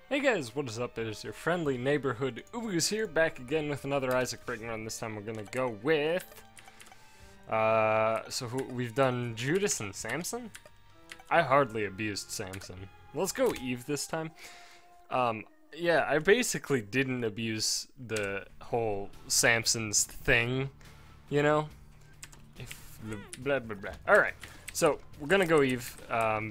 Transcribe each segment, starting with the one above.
Hey guys, what is up? It is your friendly neighborhood Ooze here, back again with another Isaac breaking run. This time we're gonna go with... we've done Judas and Samson? I hardly abused Samson. Let's go Eve this time. Yeah, I basically didn't abuse the whole Samson's thing, you know? Blah, blah, blah. Alright, so we're gonna go Eve,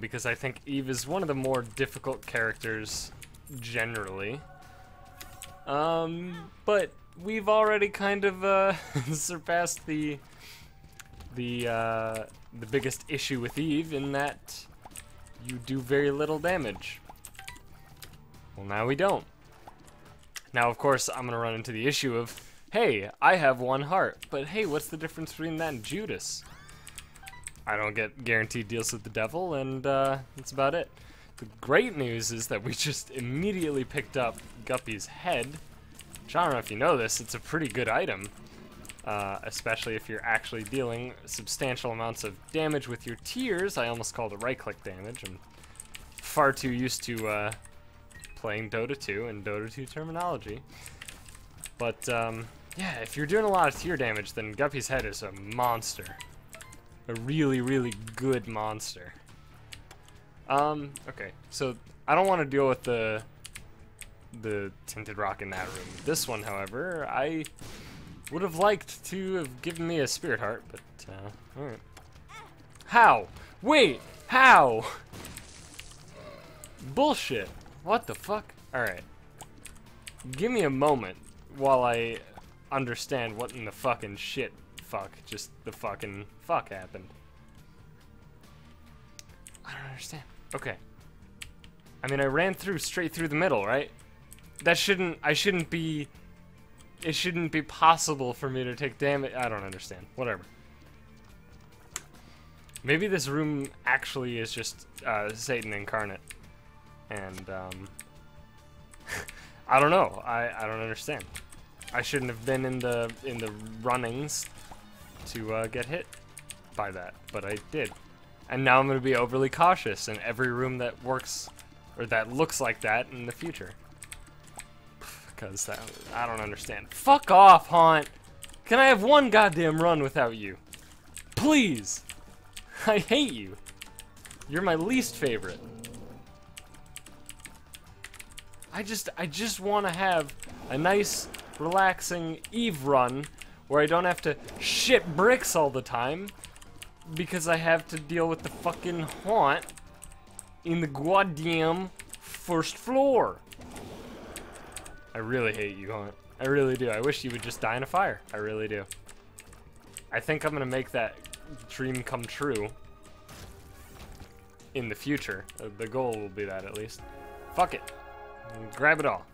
because I think Eve is one of the more difficult characters generally. But we've already kind of surpassed the biggest issue with Eve in that you do very little damage. Well, now we don't. Now, of course, I'm gonna run into the issue of, hey, I have one heart, but hey, what's the difference between that and Judas? I don't get guaranteed deals with the devil, and that's about it. The great news is that we just immediately picked up Guppy's head. Which, I don't know if you know this, it's a pretty good item. Especially if you're actually dealing substantial amounts of damage with your tears. I almost called it right-click damage. I'm far too used to playing Dota 2 and Dota 2 terminology. But, yeah, if you're doing a lot of tear damage, then Guppy's head is a monster. A really, really good monster. Okay, so I don't want to deal with the tinted rock in that room. This one, however, I would have liked to have given me a spirit heart, but, alright. How? Wait, how? Bullshit. What the fuck? Alright. Give me a moment while I understand what in the fucking shit just the fucking fuck happened. I don't understand. Okay. I mean, I ran straight through the middle, right? It shouldn't be possible for me to take damage. I don't understand. Whatever. Maybe this room actually is just Satan incarnate. And, I don't know. I don't understand. I shouldn't have been in the runnings to get hit by that, but I did. And now I'm going to be overly cautious in every room that works, or that looks like that in the future. Because I don't understand. Fuck off, Haunt! Can I have one goddamn run without you? Please! I hate you. You're my least favorite. I just want to have a nice, relaxing Eve run where I don't have to shit bricks all the time because I have to deal with the fucking Haunt in the goddamn first floor. I really hate you, Haunt. I really do. I wish you would just die in a fire. I really do. I think I'm gonna make that dream come true in the future. The goal will be that, at least. Fuck it. Grab it all.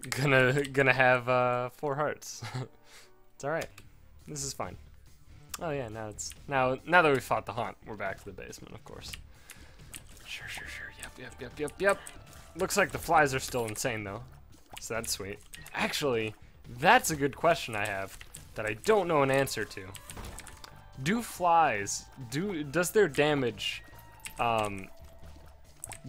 Gonna have 4 hearts. It's all right. This is fine. Oh yeah, now that we fought the Haunt, we're back to the basement, of course. Sure. Yep. Looks like the flies are still insane though, so that's sweet. Actually, that's a good question I have that I don't know an answer to. Do flies does their damage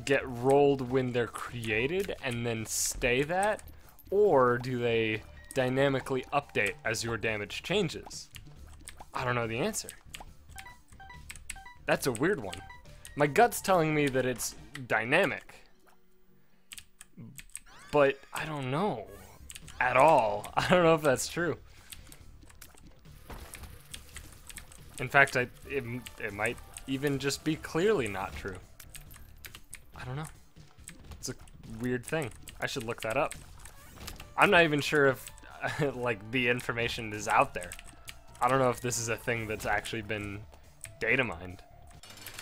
get rolled when they're created and then stay that, or do they dynamically update as your damage changes? I don't know the answer. That's a weird one. My gut's telling me that it's dynamic, but I don't know at all. I don't know if that's true. In fact, it might even just be clearly not true. I don't know. It's a weird thing. I should look that up. I'm not even sure if like the information is out there. I don't know if this is a thing that's actually been data mined.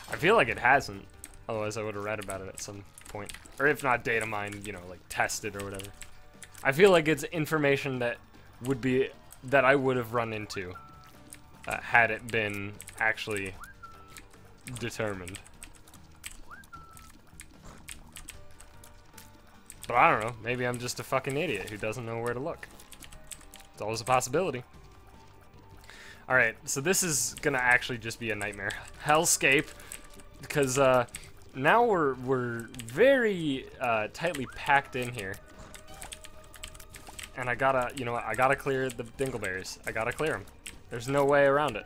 I feel like it hasn't. Otherwise I would have read about it at some point. Or if not data mined, you know, like tested or whatever. I feel like it's information that I would have run into had it been actually determined. But I don't know, maybe I'm just a fucking idiot who doesn't know where to look. It's always a possibility. Alright, so this is gonna actually just be a nightmare hellscape, because now we're very tightly packed in here. And I gotta, you know what, I gotta clear the dingleberries. I gotta clear them. There's no way around it.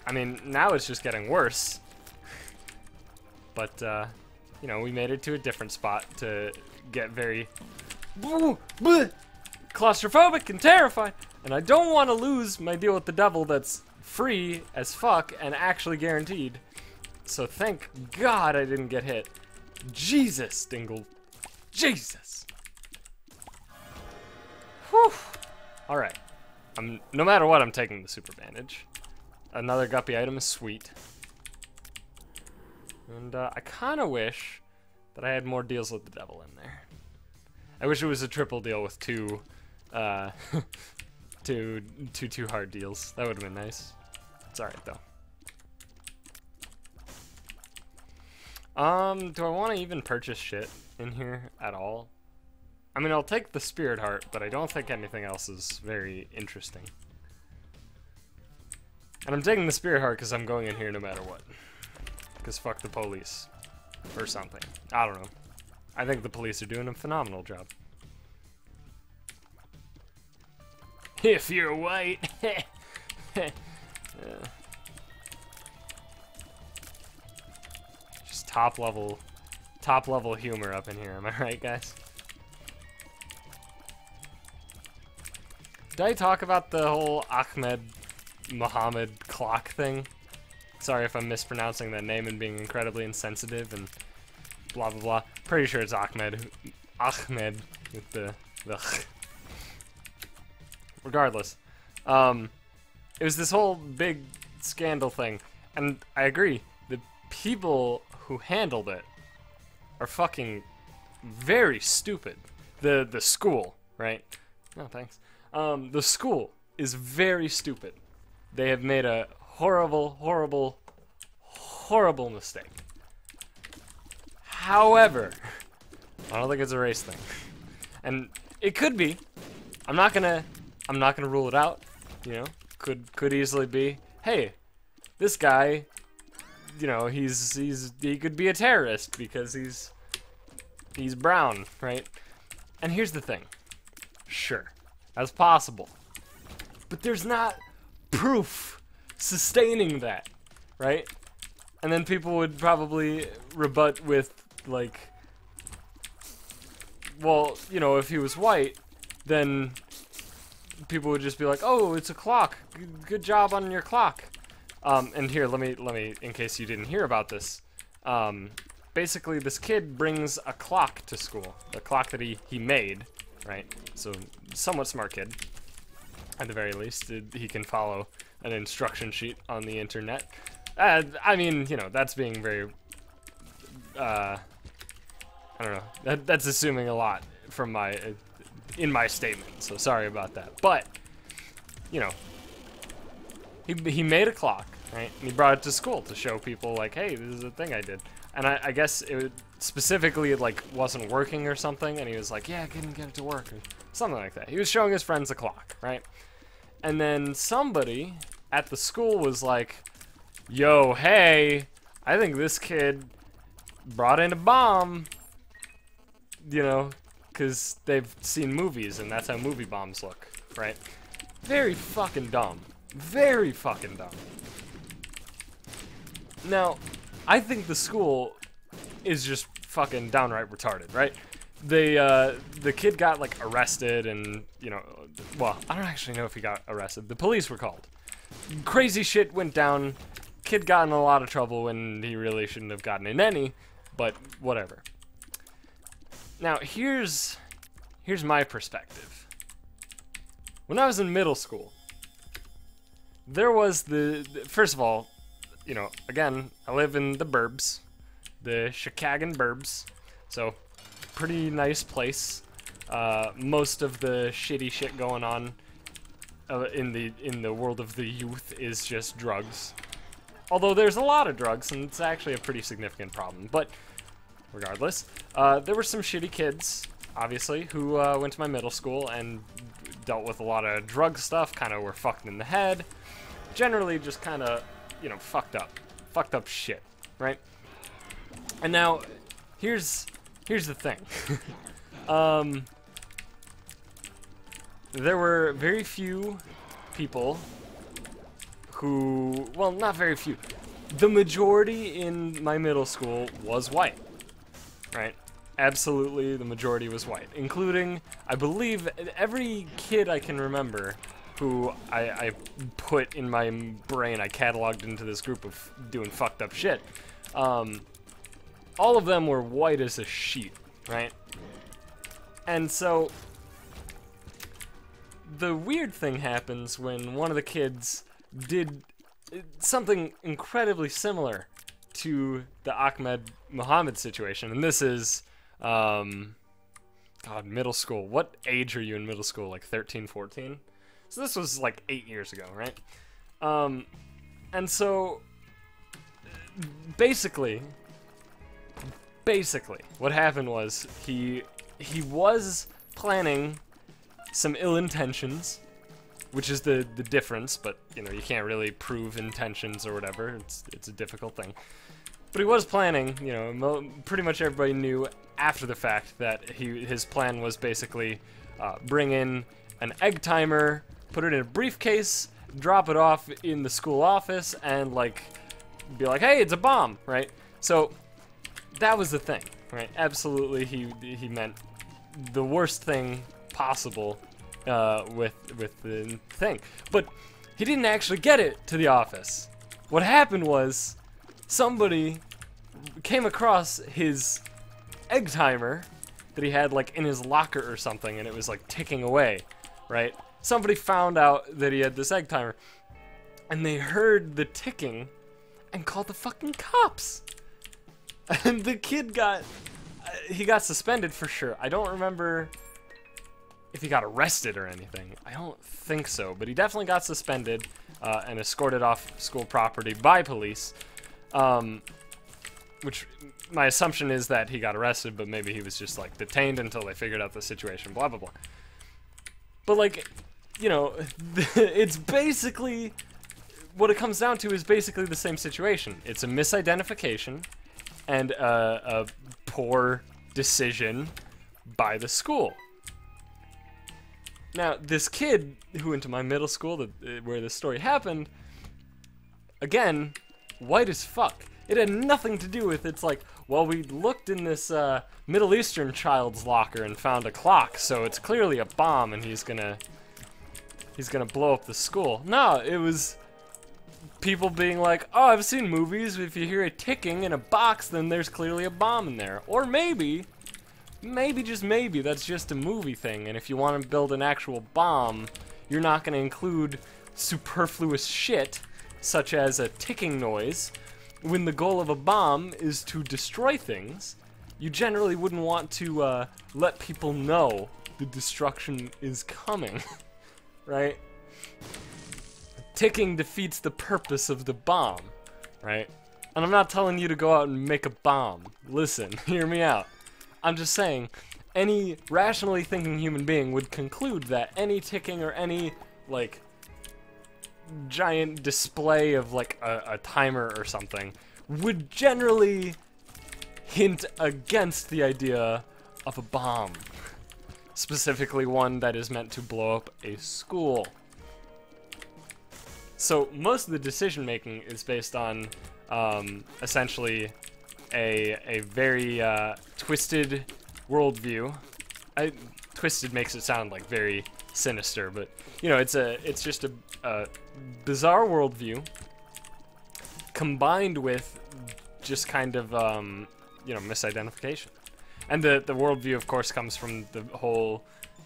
I mean, now it's just getting worse. But, you know, we made it to a different spot to get very claustrophobic and terrified. And I don't want to lose my deal with the devil that's free as fuck and actually guaranteed. So thank God I didn't get hit. Jesus, Dingle. Jesus. Whew. Alright. No matter what, I'm taking the super bandage. Another guppy item is sweet. And I kind of wish that I had more deals with the devil in there. I wish it was a triple deal with two two hard deals. That would have been nice. It's alright though. Do I want to even purchase shit in here at all? I mean, I'll take the spirit heart, but I don't think anything else is very interesting. And I'm taking the spirit heart because I'm going in here no matter what. Because fuck the police. Or something. I don't know. I think the police are doing a phenomenal job. If you're white. Just top level humor up in here, am I right, guys? Did I talk about the whole Ahmed Muhammad clock thing? Sorry if I'm mispronouncing that name and being incredibly insensitive and blah blah blah. Pretty sure it's Ahmed. Ahmed with the regardless. It was this whole big scandal thing, and I agree, the people who handled it are fucking very stupid. The school, right? No, thanks. The school is very stupid. They have made a horrible, horrible, horrible mistake. However, I don't think it's a race thing. And it could be. I'm not gonna rule it out, you know? Could easily be, hey, this guy, you know, he could be a terrorist because he's brown, right? And here's the thing. Sure. That's possible. But there's not proof sustaining that, right? And then people would probably rebut with, like, well, you know, if he was white, then people would just be like, oh, it's a clock. Good job on your clock. And here, let me, in case you didn't hear about this, basically this kid brings a clock to school. A clock that he made, right? So, somewhat smart kid, at the very least. He can follow an instruction sheet on the internet. I mean, you know, that's being very, I don't know. That's assuming a lot from in my statement, so sorry about that. But, you know, he made a clock, right? And he brought it to school to show people, like, hey, this is a thing I did. And I guess it specifically, like, wasn't working or something, and he was like, yeah, couldn't get it to work, or something like that. He was showing his friends the clock, right? And then somebody at the school was like, yo, hey, I think this kid brought in a bomb, you know, because they've seen movies, and that's how movie bombs look, right? Very fucking dumb. Very fucking dumb. Now, I think the school is just fucking downright retarded, right? The kid got, like, arrested and, you know, well, I don't actually know if he got arrested. The police were called. Crazy shit went down. Kid got in a lot of trouble when he really shouldn't have gotten in any, but whatever. Now, here's my perspective. When I was in middle school, there was first of all, you know, again, I live in the burbs, the Chicago burbs, so pretty nice place. Most of the shitty shit going on in the world of the youth is just drugs. Although there's a lot of drugs, and it's actually a pretty significant problem. But regardless, there were some shitty kids, obviously, who went to my middle school and dealt with a lot of drug stuff, kind of were fucked in the head. Generally just kind of, you know, fucked up shit, right? And now, here's the thing. There were very few people who, well, not very few. The majority in my middle school was white, right? Absolutely, the majority was white, including, I believe, every kid I can remember who I put in my brain, I cataloged into this group of doing fucked up shit. All of them were white as a sheet, right? And so, the weird thing happens when one of the kids did something incredibly similar to the Ahmed Muhammad situation, and this is, God, middle school. What age are you in middle school? Like 13, 14? So this was like 8 years ago, right? And so, basically, what happened was he was planning some ill intentions, which is the difference, but you know, you can't really prove intentions or whatever. It's a difficult thing. But he was planning, you know, pretty much everybody knew after the fact that his plan was basically bring in an egg timer, put it in a briefcase, drop it off in the school office, and like be like, hey, it's a bomb, right? So that was the thing, right? Absolutely, he meant the worst thing possible with the thing, but he didn't actually get it to the office. What happened was somebody came across his egg timer that he had like in his locker or something, and it was like ticking away, right? Somebody found out that he had this egg timer, and they heard the ticking and called the fucking cops. And the kid got suspended for sure. I don't remember if he got arrested or anything. I don't think so, but he definitely got suspended and escorted off school property by police. Which my assumption is that he got arrested, but maybe he was just like detained until they figured out the situation, blah, blah, blah. But like, you know, it's basically, what it comes down to is basically the same situation. It's a misidentification and a poor decision by the school. Now, this kid who went to my middle school, where this story happened, again, white as fuck. It had nothing to do with, it's like, well, we looked in this Middle Eastern child's locker and found a clock, so it's clearly a bomb and he's gonna blow up the school. No, it was people being like, oh, I've seen movies, if you hear a ticking in a box, then there's clearly a bomb in there. Or maybe, just maybe, that's just a movie thing, and if you want to build an actual bomb, you're not going to include superfluous shit, such as a ticking noise. When the goal of a bomb is to destroy things, you generally wouldn't want to let people know the destruction is coming, right? Ticking defeats the purpose of the bomb, right? And I'm not telling you to go out and make a bomb. Listen, hear me out. I'm just saying, any rationally thinking human being would conclude that any ticking or any, like, giant display of, like, a timer or something would generally hint against the idea of a bomb. Specifically one that is meant to blow up a school. So most of the decision making is based on essentially a very twisted worldview. Twisted makes it sound like very sinister, but you know, it's just a bizarre worldview combined with just kind of you know, misidentification. And the worldview, of course, comes from the whole,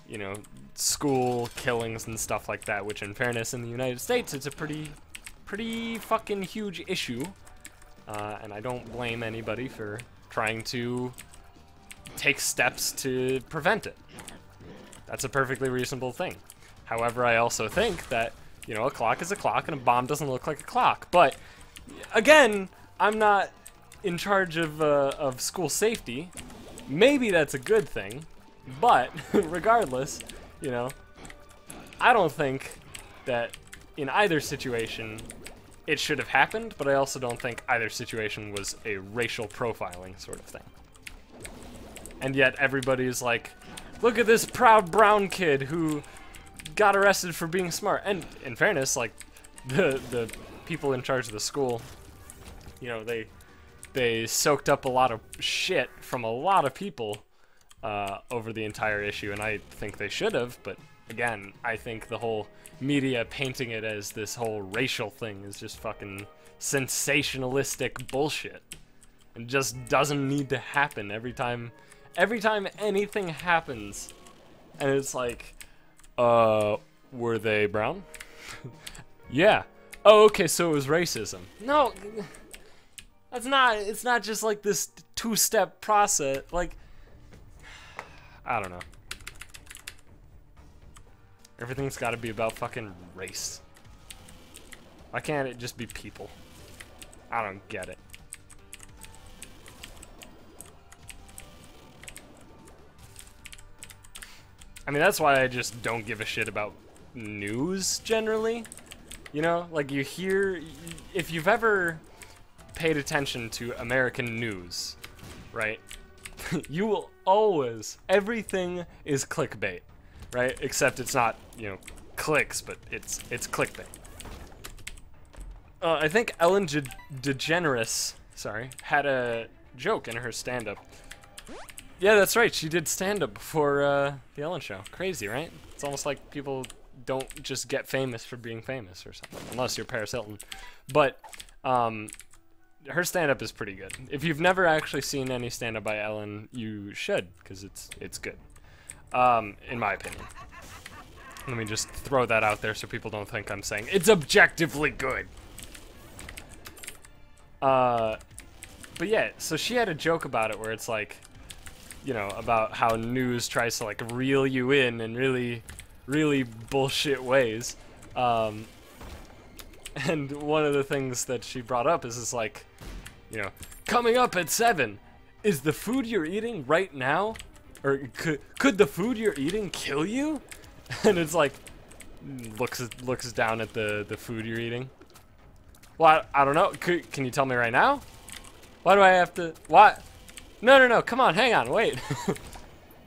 you know, school killings and stuff like that, which in fairness in the United States it's a pretty fucking huge issue, and I don't blame anybody for trying to take steps to prevent it. That's a perfectly reasonable thing. However, I also think that, you know, a clock is a clock and a bomb doesn't look like a clock. But again, I'm not in charge of school safety. Maybe that's a good thing, but regardless, you know, I don't think that in either situation it should have happened, but I also don't think either situation was a racial profiling sort of thing. And yet everybody's like, look at this proud brown kid who got arrested for being smart. And in fairness, like, the people in charge of the school, you know, they soaked up a lot of shit from a lot of people over the entire issue, and I think they should have, but again, I think the whole media painting it as this whole racial thing is just fucking sensationalistic bullshit. It just doesn't need to happen every time anything happens, and it's like, were they brown? Yeah. Oh, okay, so it was racism. No, it's not just like this two-step process, like, I don't know. Everything's gotta be about fucking race. Why can't it just be people? I don't get it. I mean, that's why I just don't give a shit about news, generally. You know, like you hear, if you've ever paid attention to American news, right? You will always, everything is clickbait, right? Except it's not, you know, clicks, but it's clickbait. I think Ellen DeGeneres, sorry, had a joke in her stand-up. Yeah, that's right, she did stand-up before the Ellen Show. Crazy, right? It's almost like people don't just get famous for being famous or something, unless you're Paris Hilton. But her stand-up is pretty good. If you've never actually seen any stand-up by Ellen, you should, because it's good, in my opinion. Let me just throw that out there so people don't think I'm saying it's objectively good. But yeah, so she had a joke about it where it's like, you know, about how news tries to like reel you in really bullshit ways. And one of the things that she brought up is like, you know, coming up at 7, is the food you're eating right now, or could the food you're eating kill you? And it's like, looks down at the food you're eating. Well, I don't know. Can you tell me right now? Why do I have to? What? No. Come on, hang on, wait.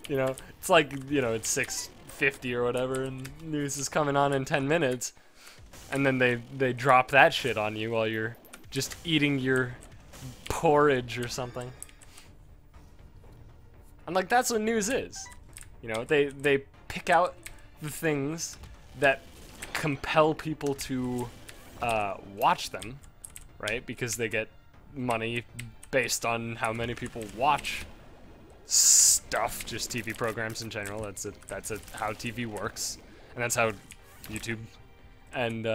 You know, it's like, you know, it's 6:50 or whatever, and news is coming on in 10 minutes, and then they drop that shit on you while you're just eating your porridge or something. And like, that's what news is. You know, they pick out the things that compel people to watch them, right? Because they get money based on how many people watch stuff, just TV programs in general. That's how TV works, and that's how YouTube and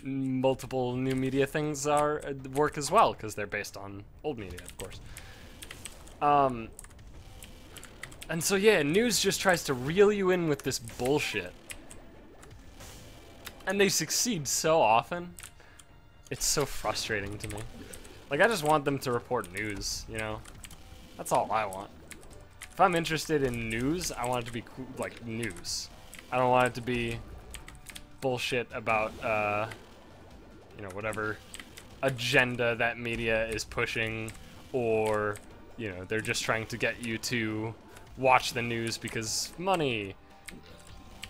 multiple new media things work as well, because they're based on old media, of course. And so yeah, news just tries to reel you in with this bullshit, and they succeed so often. It's so frustrating to me. Like, I just want them to report news, you know? That's all I want. If I'm interested in news, I want it to be like news. I don't want it to be bullshit about, you know, whatever agenda that media is pushing, or, you know, they're just trying to get you to watch the news because money,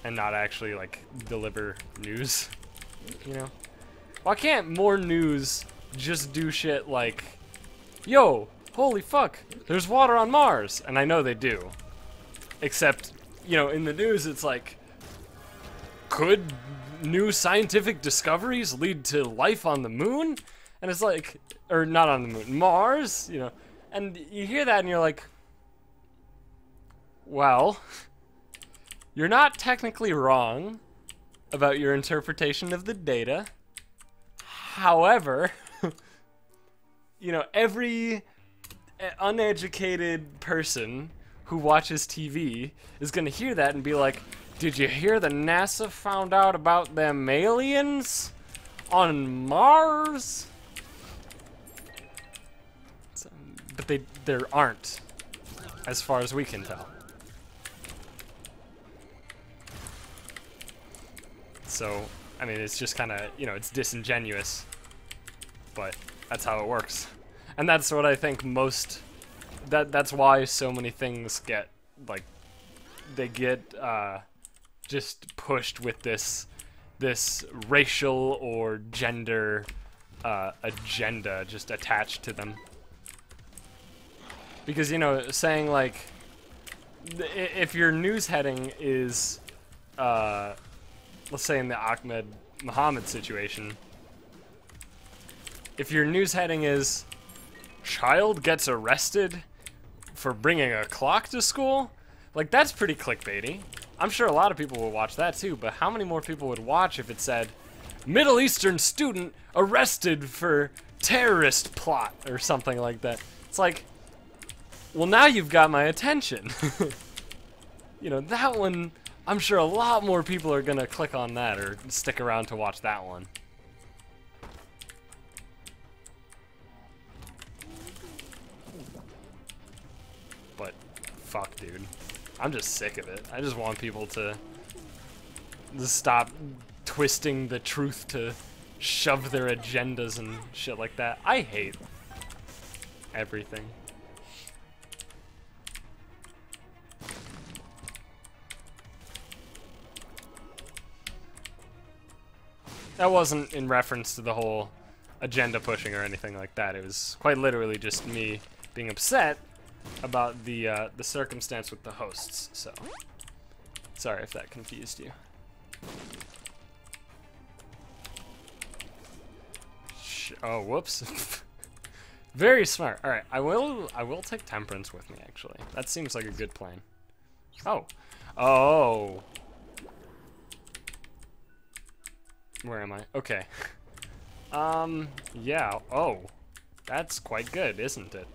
and not actually, like, deliver news, you know? Why can't more news just do shit like, yo, holy fuck, there's water on Mars? And I know they do. Except, you know, in the news it's like, could new scientific discoveries lead to life on the moon? And it's like, or not on the moon, Mars, you know? And you hear that and you're like, well, you're not technically wrong about your interpretation of the data. However, you know, every uneducated person who watches TV is gonna hear that and be like, did you hear that NASA found out about them aliens on Mars? So, but there aren't, as far as we can tell. So, I mean, it's just kind of, you know, it's disingenuous but that's how it works. And that's what I think most, that's why so many things get, like, they get just pushed with this racial or gender agenda just attached to them. Because, you know, saying, like, if your news heading is, let's say in the Ahmed Muhammad situation, if your news heading is, child gets arrested for bringing a clock to school, like, that's pretty clickbaity. I'm sure a lot of people would watch that too, but how many more people would watch if it said, Middle Eastern student arrested for terrorist plot, or something like that? It's like, well, now you've got my attention. You know, that one, I'm sure a lot more people are gonna click on that or stick around to watch that one. But, fuck, dude. I'm just sick of it. I just want people to stop twisting the truth to shove their agendas and shit like that. I hate everything. That wasn't in reference to the whole agenda pushing or anything like that. It was quite literally just me being upset about the circumstance with the hosts. So, sorry if that confused you. Oh, whoops. Very smart. All right, I will take Temperance with me. Actually, that seems like a good plan. Oh, oh. Where am I? Okay. Yeah. Oh, that's quite good, isn't it?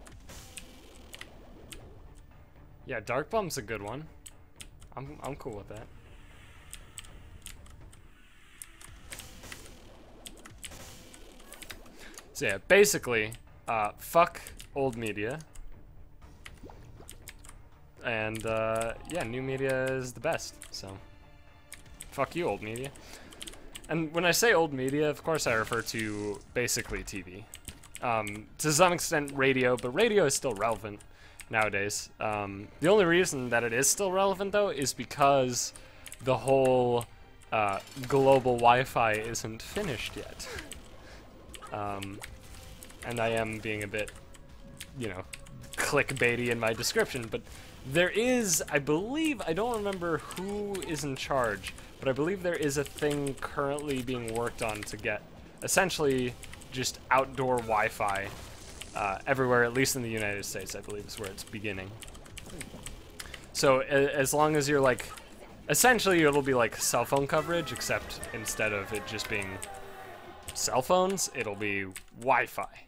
Yeah, Dark Bum's a good one. I'm cool with that. So yeah, basically, fuck old media. And yeah, new media is the best. So fuck you, old media. And when I say old media, of course I refer to basically TV. To some extent radio, but radio is still relevant nowadays. The only reason that it is still relevant, though, is because the whole global Wi-Fi isn't finished yet. And I am being a bit, you know, clickbaity in my description, but there is, I believe, I don't remember who is in charge, but I believe there is a thing currently being worked on to get essentially just outdoor Wi-Fi everywhere, at least in the United States, I believe is where it's beginning. So as long as you're like, essentially it'll be like cell phone coverage, except instead of it just being cell phones, it'll be Wi-Fi,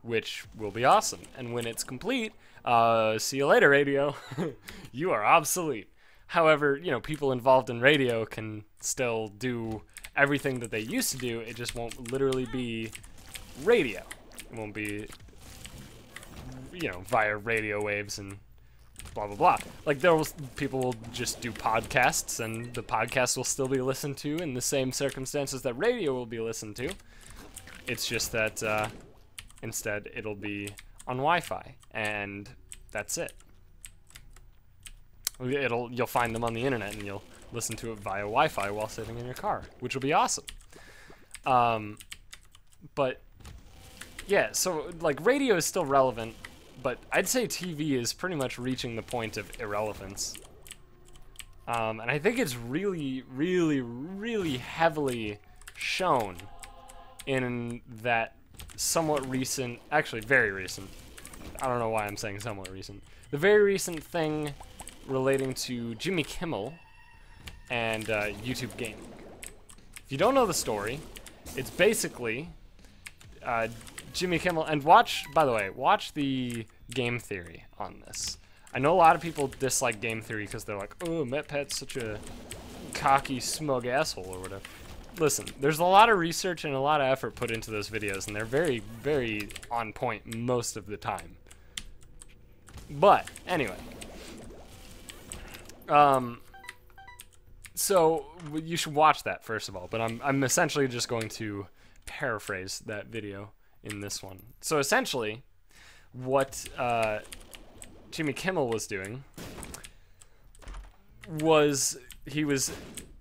which will be awesome. And when it's complete, see you later, radio. You are obsolete. However, you know, people involved in radio can still do everything that they used to do. It just won't literally be radio. It won't be, you know, via radio waves and blah, blah, blah. Like, people will just do podcasts, and the podcast will still be listened to in the same circumstances that radio will be listened to. It's just that instead it'll be on Wi-Fi, and that's it. You'll find them on the internet, and you'll listen to it via Wi-Fi while sitting in your car, which will be awesome. But yeah, so like radio is still relevant, but I'd say TV is pretty much reaching the point of irrelevance. And I think it's really, really, really heavily shown in that somewhat recent, actually very recent, I don't know why I'm saying somewhat recent, the very recent thing relating to Jimmy Kimmel and YouTube gaming. If you don't know the story, it's basically Jimmy Kimmel, and by the way, watch the game theory on this. I know a lot of people dislike game theory because they're like, oh, MetPat's such a cocky, smug asshole or whatever. Listen, there's a lot of research and a lot of effort put into those videos, and they're very, very on point most of the time. But, anyway. So, you should watch that, first of all, but I'm essentially just going to paraphrase that video in this one. So essentially, what Jimmy Kimmel was doing was he was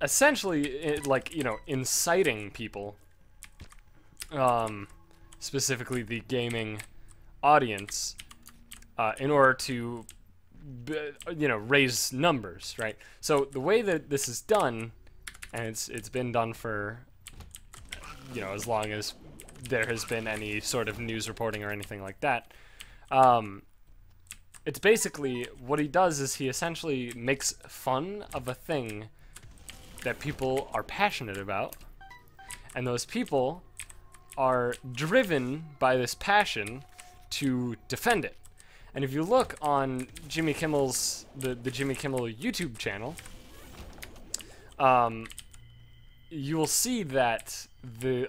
essentially like, you know, inciting people, specifically the gaming audience, in order to, you know, raise numbers, right? So the way that this is done, and it's been done for, you know, as long as there has been any sort of news reporting or anything like that, it's basically, what he does is he essentially makes fun of a thing that people are passionate about, and those people are driven by this passion to defend it. And if you look on Jimmy Kimmel's, the Jimmy Kimmel YouTube channel, you will see that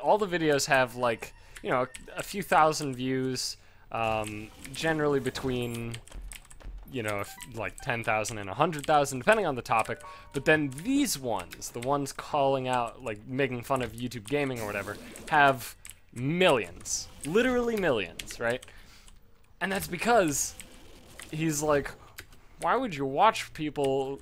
all the videos have, like, you know, a few thousand views, generally between, you know, like 10,000 and 100,000, depending on the topic. But then these ones, the ones calling out, like, making fun of YouTube gaming or whatever, have millions, literally millions, right? And that's because he's like, why would you watch people,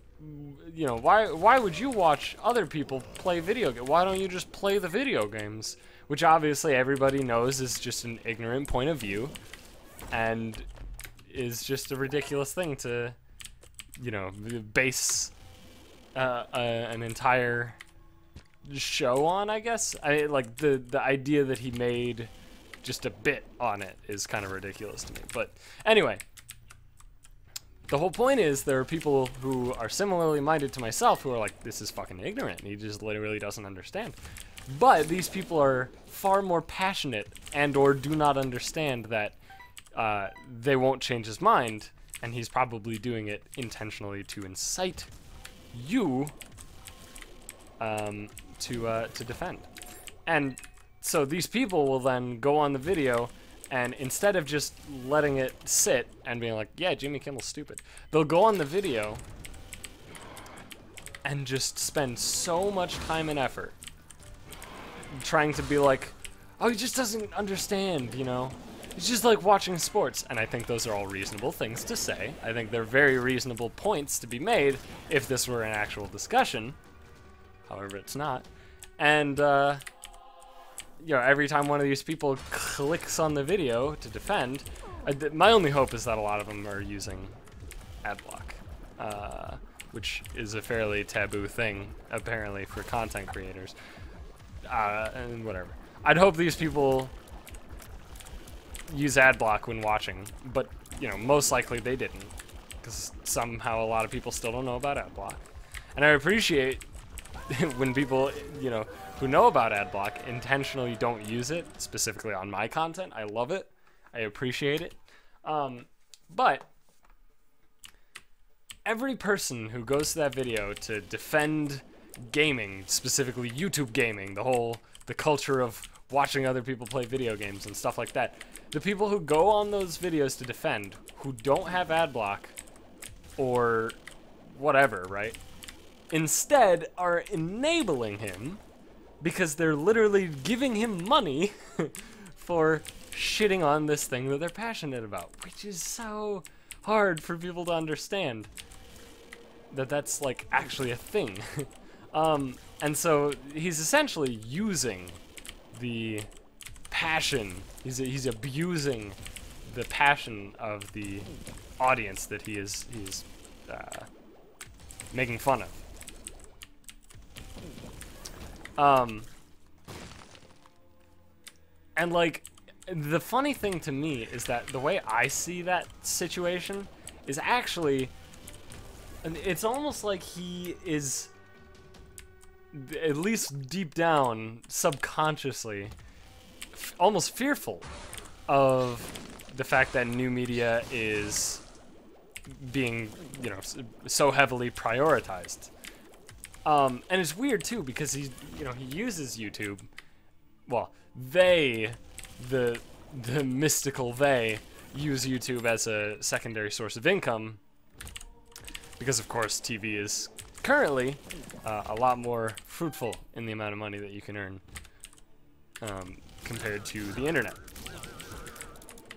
you know, why would you watch other people play video games? Why don't you just play the video games? Which obviously everybody knows is just an ignorant point of view, and is just a ridiculous thing to, you know, base an entire show on, I guess. Like the idea that he made just a bit on it is kind of ridiculous to me. But anyway, the whole point is there are people who are similarly minded to myself who are like, this is fucking ignorant, and he just literally doesn't understand. But these people are far more passionate and or do not understand that they won't change his mind, and he's probably doing it intentionally to incite you to defend. And so these people will then go on the video, and instead of just letting it sit and being like, yeah, Jimmy Kimmel's stupid, they'll go on the video and just spend so much time and effort trying to be like, oh, he just doesn't understand, you know? It's just like watching sports. And I think those are all reasonable things to say. I think they're very reasonable points to be made if this were an actual discussion. However, it's not. And, you know, every time one of these people clicks on the video to defend, my only hope is that a lot of them are using adblock, which is a fairly taboo thing, apparently, for content creators. And whatever. I'd hope these people use adblock when watching, but, you know, most likely they didn't, because somehow a lot of people still don't know about adblock. And I appreciate when people, you know, who know about adblock intentionally don't use it, specifically on my content. I love it. I appreciate it. But every person who goes to that video to defend gaming, specifically YouTube gaming, the culture of watching other people play video games and stuff like that, the people who go on those videos to defend, who don't have adblock or whatever, right, instead are enabling him because they're literally giving him money for shitting on this thing that they're passionate about, which is so hard for people to understand that that's, like, actually a thing. And so he's essentially using the passion, he's abusing the passion of the audience that he is making fun of. And, like, the funny thing to me is that the way I see that situation is actually, it's almost like he is, at least deep down, subconsciously, almost fearful of the fact that new media is being, you know, so heavily prioritized. And it's weird too, because he uses YouTube. Well, the mystical they use YouTube as a secondary source of income, because of course TV is currently a lot more fruitful in the amount of money that you can earn compared to the internet.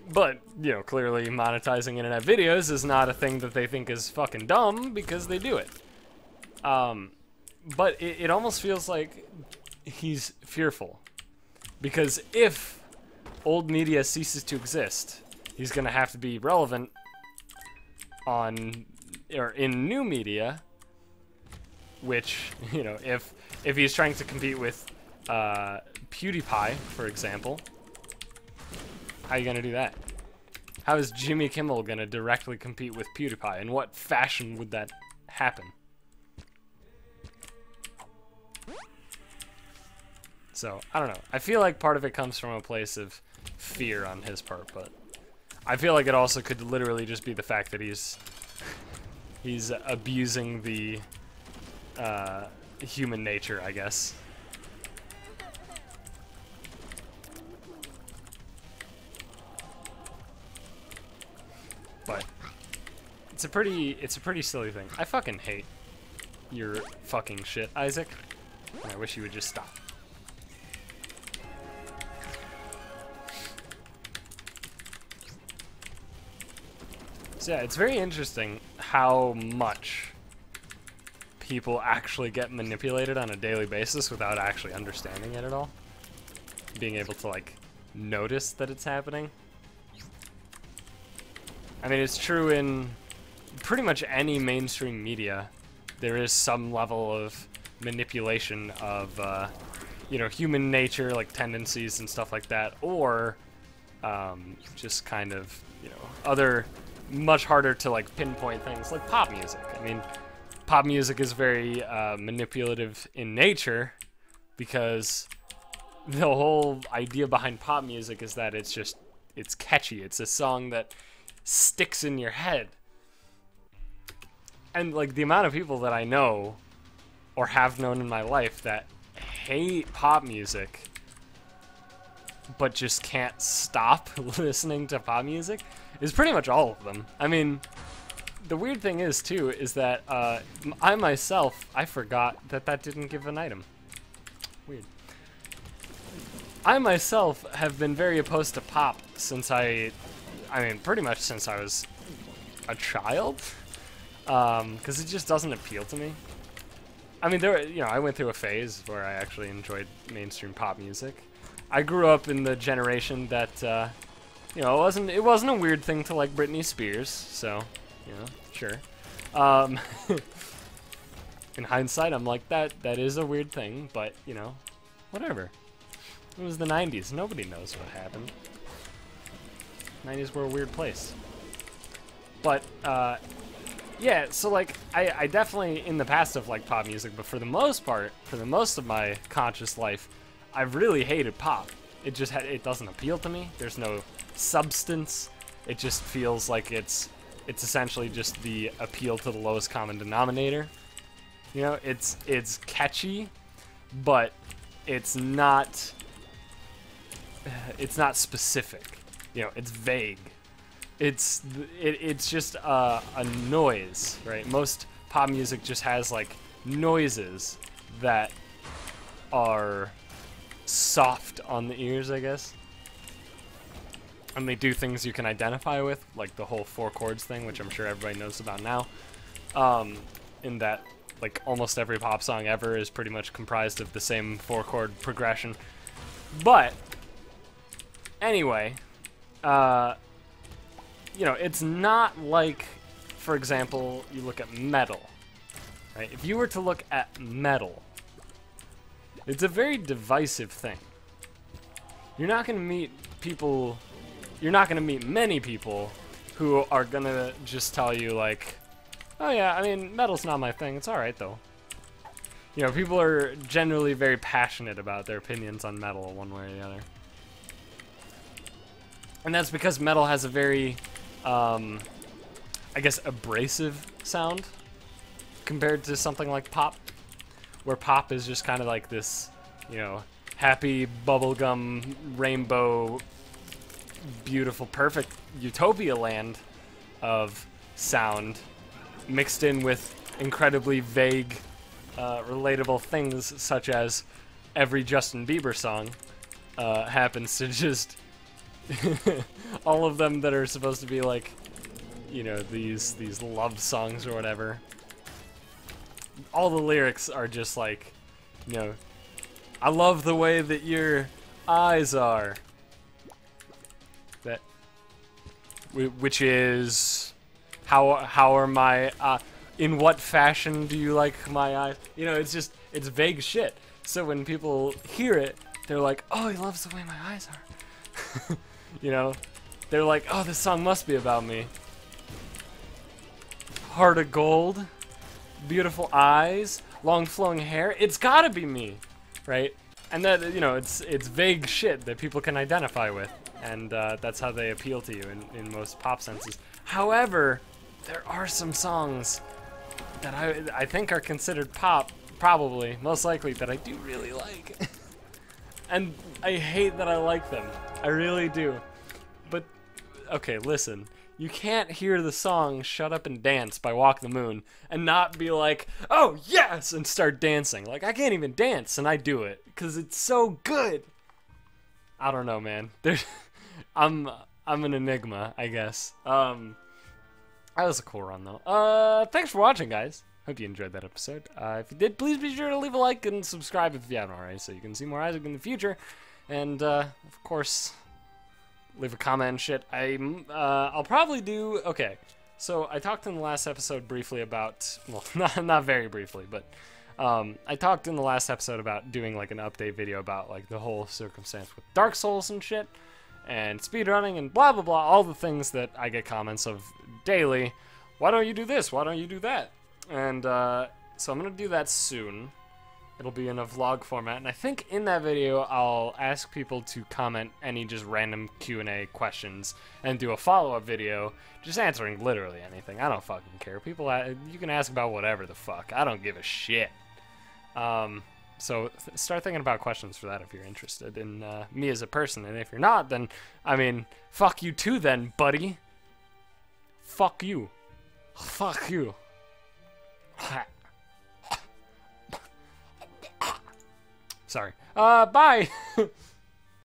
But, you know, clearly monetizing internet videos is not a thing that they think is fucking dumb because they do it. But it almost feels like he's fearful. Because if old media ceases to exist, he's going to have to be relevant on, or in new media, which, you know, if he's trying to compete with PewDiePie, for example, how are you going to do that? How is Jimmy Kimmel going to directly compete with PewDiePie? In what fashion would that happen? So, I don't know. I feel like part of it comes from a place of fear on his part, but I feel like it also could literally just be the fact that he's abusing the human nature, I guess. But it's a pretty silly thing. I fucking hate your fucking shit, Isaac. And I wish you would just stop. So yeah, it's very interesting how much people actually get manipulated on a daily basis without actually understanding it at all. Being able to, like, notice that it's happening. I mean, it's true in pretty much any mainstream media. There is some level of manipulation of, you know, human nature, like tendencies and stuff like that, or just kind of, you know, other much harder to, like, pinpoint things like pop music. I mean, pop music is very manipulative in nature because the whole idea behind pop music is that it's catchy. It's a song that sticks in your head. And, like, the amount of people that I know or have known in my life that hate pop music but just can't stop listening to pop music is pretty much all of them. I mean, the weird thing is, too, is that I myself, I forgot that didn't give an item. Weird. I myself have been very opposed to pop since I mean, pretty much since I was a child, because it just doesn't appeal to me. I mean, you know, I went through a phase where I actually enjoyed mainstream pop music. I grew up in the generation that, you know, it wasn't a weird thing to like Britney Spears, so, you know, sure. In hindsight, I'm like, that is a weird thing, but, you know, whatever. It was the 90s. Nobody knows what happened. 90s were a weird place. But, yeah, so, like, I definitely, in the past, have liked pop music, but for the most part, for the most of my conscious life, I've really hated pop. It just it doesn't appeal to me. There's no substance. It just feels like it's essentially just the appeal to the lowest common denominator. You know, it's catchy, but it's not specific. You know, it's vague. It's just a noise, right? Most pop music just has like noises that are soft on the ears, I guess. And they do things you can identify with, like the whole 4 chords thing, which I'm sure everybody knows about now. In that, like, almost every pop song ever is pretty much comprised of the same 4-chord progression. But anyway, you know, it's not like, for example, you look at metal, right? If you were to look at metal, it's a very divisive thing. You're not going to meet people, you're not going to meet many people who are going to just tell you, like, oh yeah, I mean, metal's not my thing, it's alright though. You know, people are generally very passionate about their opinions on metal one way or the other. And that's because metal has a very, I guess, abrasive sound compared to something like pop, where pop is just kind of like this, you know, happy bubblegum rainbow, beautiful, perfect utopia land of sound mixed in with incredibly vague, relatable things such as every Justin Bieber song happens to just All of them that are supposed to be like, you know, these love songs or whatever. All the lyrics are just like, you know, I love the way that your eyes are. That, which is, how are my, in what fashion do you like my eyes? You know, it's just, it's vague shit. So when people hear it, they're like, oh, he loves the way my eyes are. You know, they're like, oh, this song must be about me. Heart of gold, beautiful eyes, long flowing hair. It's gotta be me, right? And that, you know, it's vague shit that people can identify with, and that's how they appeal to you in most pop senses. However, there are some songs that I think are considered pop, probably, most likely, that I do really like. And I hate that I like them. I really do. But, okay, listen. You can't hear the song Shut Up and Dance by Walk the Moon and not be like, oh, yes, and start dancing. Like, I can't even dance, and I do it, because it's so good. I don't know, man. I'm an enigma, I guess. That was a cool run, though. Thanks for watching, guys. Hope you enjoyed that episode. If you did, please be sure to leave a like and subscribe if you haven't already, so you can see more Isaac in the future. And, of course, leave a comment and shit. I'll probably do... Okay, so I talked in the last episode briefly about... Well, not very briefly, but... I talked in the last episode about doing, like, an update video about, like, the whole circumstance with Dark Souls and shit, and speedrunning and blah, blah, blah, all the things that I get comments of daily. Why don't you do this? Why don't you do that? And, so I'm gonna do that soon. It'll be in a vlog format, and I think in that video I'll ask people to comment any just random Q&A questions and do a follow-up video just answering literally anything. I don't fucking care. People, you can ask about whatever the fuck. I don't give a shit. So start thinking about questions for that if you're interested in me as a person, and if you're not, then, I mean, fuck you too then, buddy. Fuck you. Fuck you. Sorry. Bye!